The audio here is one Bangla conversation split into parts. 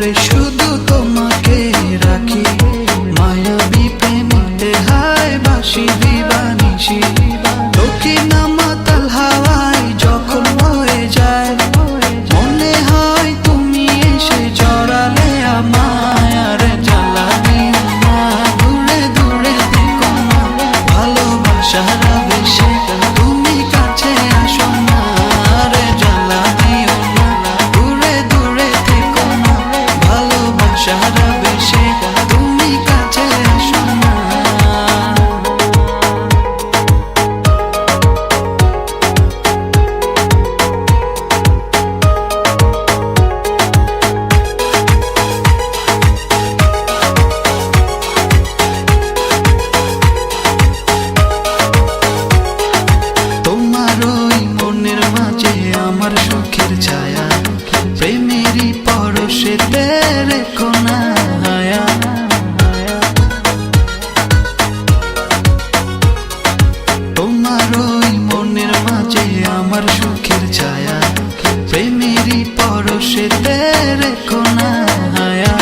করে শুধু তোমাকে রাখি, মায়াবী প্রেমেতে হায় বাসি দিবানিশি। দক্ষিণা মাতাল হাওয়ায় যখন হয়ে যায়, মনে হয় তুমি এসে জড়ালে আমায়। আর জ্বালা দিও না, দূরে দূরে থেকো না, ভালোবাসার আবেশে তুমি কাছে আসো না। আর জ্বালা দিও না, দূরে দূরে থেকো না, ভালোবাসার আবেশে তুমি কাছে আসো না। আমার সুখের ছায়া প্রেমেরই পরশেতে রেখো না হায়া। তোমার ওই মনের মাঝে আমার সুখের ছায়া প্রেমেরই পরশেতে রেখো না হায়া।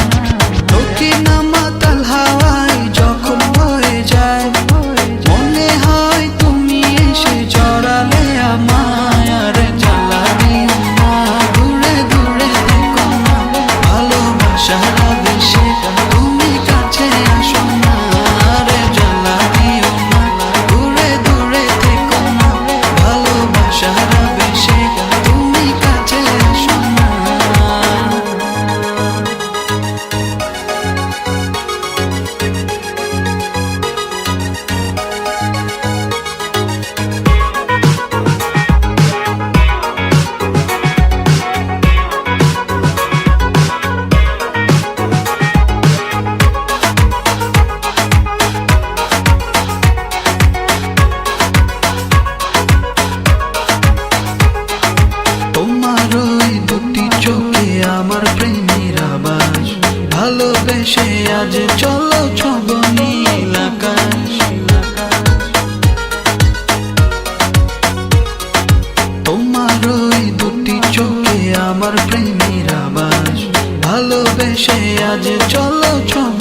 দক্ষিণা মাতাল হাওয়ায় যখন হয়ে যায়, মনে হয় তুমি এসে জড়ালে আমায়। আর জ্বালা দিও না, দূরে দূরে থেকো না, ভালোবাসার আবেশে তুমি কাছে আসো না। আর জ্বালা দিও না, দূরে দূরে থেকো না, ভালোবাসার আবেশে তুমি কাছে আসো না। আমার প্রেমের আবাস ভালোবেসে আজ চলো ছব নীল আকাশ। তোমার ওই দুটি চোখে আমার প্রেমের আবাস ভালোবেসে আজ চলো ছব